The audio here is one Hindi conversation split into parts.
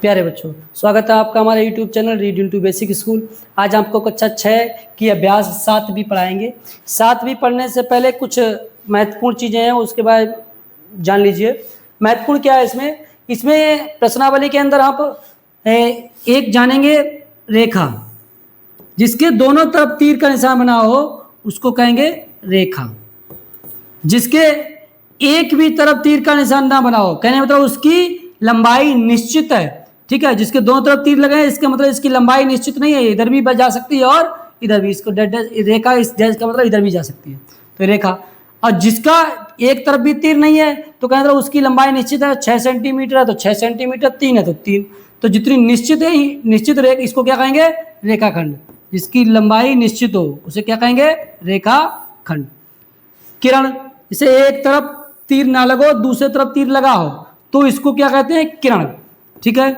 प्यारे बच्चों, स्वागत है आपका हमारे YouTube channel read into basic school. आज आपको कक्षा 6 की अभ्यास 7 भी पढ़ाएंगे। 7 भी पढ़ने से पहले कुछ महत्वपूर्ण चीज़ें हैं, उसके बाद जान लीजिए। महत्वपूर्ण क्या है इसमें? इसमें प्रश्नावली के अंदर आप एक जानेंगे रेखा, जिसके दोनों तरफ तीर का निशान बना हो उसको कहेंगे रेखा। जिसके एक भी तरफ तीर का निशान ना बना हो, कहने मतलब उसकी लंबाई निश्चित है। ठीक है, जिसके दोनों तरफ तीर लगे हैं इसका मतलब इसकी लंबाई निश्चित नहीं है, इधर भी जा सकती है और इधर भी। इसको रेखा इस डैश का मतलब इधर भी जा सकती है, तो रेखा। और जिसका एक तरफ भी तीर नहीं है तो कहने मतलब उसकी लंबाई निश्चित है। 6 सेंटीमीटर है तो 6 सेंटीमीटर, 3 है तो 3। तो जितनी निश्चित है निश्चित रेखा, इसको क्या कहेंगे? रेखाखंड। जिसकी लंबाई निश्चित हो उसे क्या कहेंगे? रेखाखंड। किरण, इसे एक तरफ तीर ना लगो दूसरे तरफ तीर लगा हो तो इसको क्या कहते हैं? किरण। ठीक है,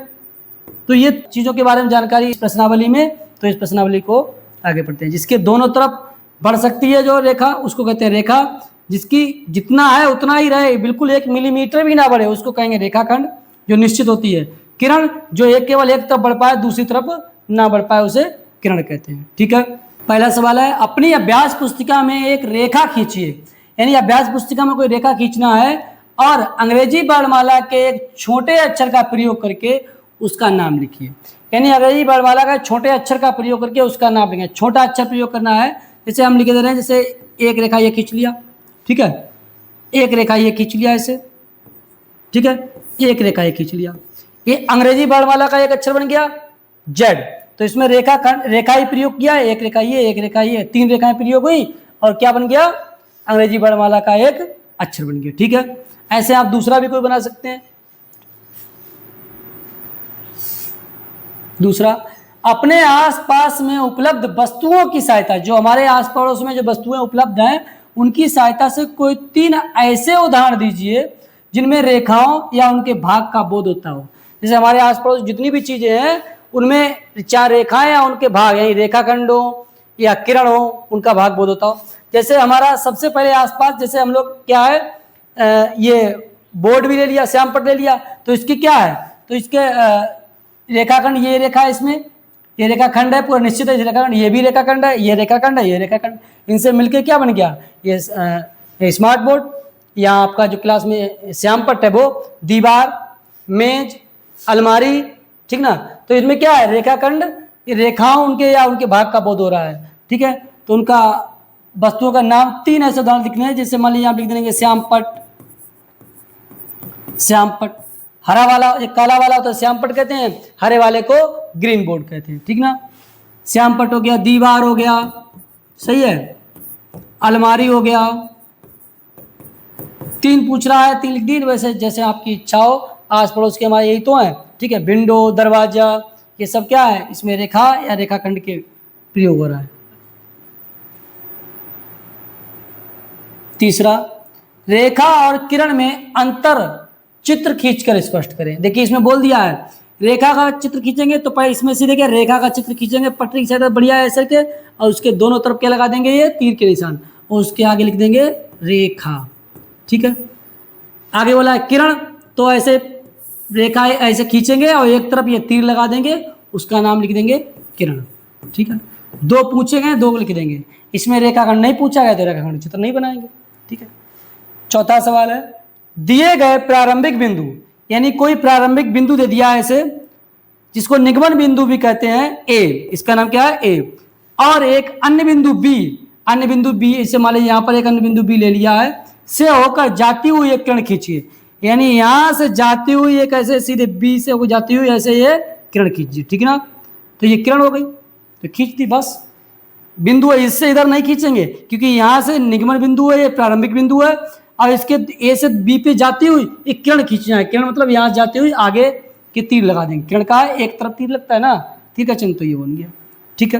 तो ये चीजों के बारे में जानकारी इस प्रश्नावली में। तो इस प्रश्नावली को आगे पढ़ते हैं। जिसके दोनों तरफ बढ़ सकती है जो रेखा उसको कहते हैं रेखा। जिसकी जितना है उतना ही रहे, बिल्कुल 1 मिलीमीटर भी ना बढ़े, उसको कहेंगे रेखाखंड, जो निश्चित होती है। किरण, जो केवल एक तरफ बढ़ पाए दूसरी तरफ ना बढ़ पाए उसे किरण कहते हैं। ठीक है, पहला सवाल है, अपनी अभ्यास पुस्तिका में एक रेखा खींचिए। यानी अभ्यास पुस्तिका में कोई रेखा खींचना है और अंग्रेजी वर्णमाला के एक छोटे अक्षर का प्रयोग करके उसका नाम लिखिए। यानी अंग्रेजी वर्णमाला का छोटे अक्षर का प्रयोग करके उसका नाम लिखें। छोटा अक्षर प्रयोग करना है, जैसे हम लिखे दे रहे हैं, जैसे एक रेखा ये खींच लिया। ठीक है, एक रेखा ये खींच लिया ऐसे। ठीक है, एक रेखा ये खींच लिया। ये अंग्रेजी वर्णमाला का एक अक्षर बन गया जेड। तो इसमें रेखा ही प्रयोग किया है, एक रेखा ये, एक रेखा ये, 3 रेखाएं प्रयोग हुई और क्या बन गया? अंग्रेजी वर्णमाला का एक अक्षर बन गया। ठीक है, ऐसे आप दूसरा भी कोई बना सकते हैं। दूसरा, अपने आसपास में उपलब्ध वस्तुओं की सहायता, जो हमारे आस पड़ोस में जो वस्तुएं उपलब्ध हैं उनकी सहायता से कोई 3 ऐसे उदाहरण दीजिए जिनमें रेखाओं या उनके भाग का बोध होता हो। जैसे हमारे आस पड़ोस जितनी भी चीजें हैं उनमें 4 रेखाएं या उनके भाग, यानी रेखाखंड हो या किरण हो, उनका भाग बोध होता हो। जैसे हमारा सबसे पहले आसपास, जैसे हम लोग क्या है, ये बोर्ड भी ले लिया, श्यामपट्ट ले लिया, तो इसकी क्या है? तो इसके रेखाखंड, ये रेखा है, इसमें ये रेखाखंड है, पूरा निश्चित है रेखाखंड। ये भी रेखाखंड है, ये रेखाखंड है, ये रेखाखंड। इनसे मिलके क्या बन गया? ये स्मार्ट बोर्ड, या आपका जो क्लास में श्यामपट्ट है वो दीवार, मेज, अलमारी। ठीक ना, तो इसमें क्या है? रेखाखंड, रेखाओं उनके या उनके भाग का बोध हो रहा है। ठीक है, तो उनका वस्तुओं का नाम 3 ऐसे उदाहरण लिखने हैं। जैसे मान लीजिए आप लिख देंगे श्यामपट्ट। श्यामपट्ट हरा वाला, एक काला वाला होता है श्यामपट्ट कहते हैं, हरे वाले को ग्रीन बोर्ड कहते हैं। ठीक ना, श्यामपट्ट हो गया, दीवार हो गया, सही है, अलमारी हो गया। 3 पूछ रहा है, 3 लिख दी, वैसे जैसे आपकी इच्छा हो। आस पड़ोस के हमारे यही तो है। ठीक है, विंडो, दरवाजा, ये सब क्या है? इसमें रेखा या रेखाखंड के प्रयोग हो रहा है। तीसरा, रेखा और किरण में अंतर चित्र खींचकर स्पष्ट करें। देखिए इसमें बोल दिया है रेखा का चित्र खींचेंगे तो पहले इसमें से देखिए रेखा का चित्र खींचेंगे, पटरी की साइड बढ़िया ऐसे के, और उसके दोनों तरफ क्या लगा देंगे? ये तीर के निशान, और उसके आगे लिख देंगे रेखा। ठीक है, आगे बोला है किरण, तो ऐसे रेखा ऐसे खींचेंगे और एक तरफ ये तीर लगा देंगे, उसका नाम लिख देंगे किरण। ठीक है, 2 पूछे गए, 2 लिख देंगे। इसमें रेखाखंड नहीं पूछा गया तो रेखाखंड चित्र नहीं बनाएंगे। ठीक है, चौथा सवाल है, दिए गए प्रारंभिक बिंदु, यानी कोई प्रारंभिक बिंदु दे दिया है ऐसे, जिसको निगमन बिंदु भी कहते हैं, ए, इसका नाम क्या है? ए, और एक अन्य बिंदु बी, अन्य बिंदु बी, इसे मान लीजिए यहाँ पर एक अन्य बिंदु बी ले लिया है, से होकर जाती हुई एक किरण खींचिए। यानी यहां से जाती हुई एक ऐसे सीधे बी से होकर जाती हुई ऐसे ये किरण खींचिए। ठीक है ना, तो ये किरण हो गई, तो खींच दी बस। बिंदु है, इससे इधर नहीं खींचेंगे क्योंकि यहां से निगमन बिंदु है, ये प्रारंभिक बिंदु है, और इसके ए से बी पे जाती हुई एक किरण खींचना है। किरण मतलब यहां जाती हुई आगे के तीर लगा देंगे। किरण का एक तरफ तीर लगता है ना, तीर का चिन्ह तो ये बन गया। ठीक है,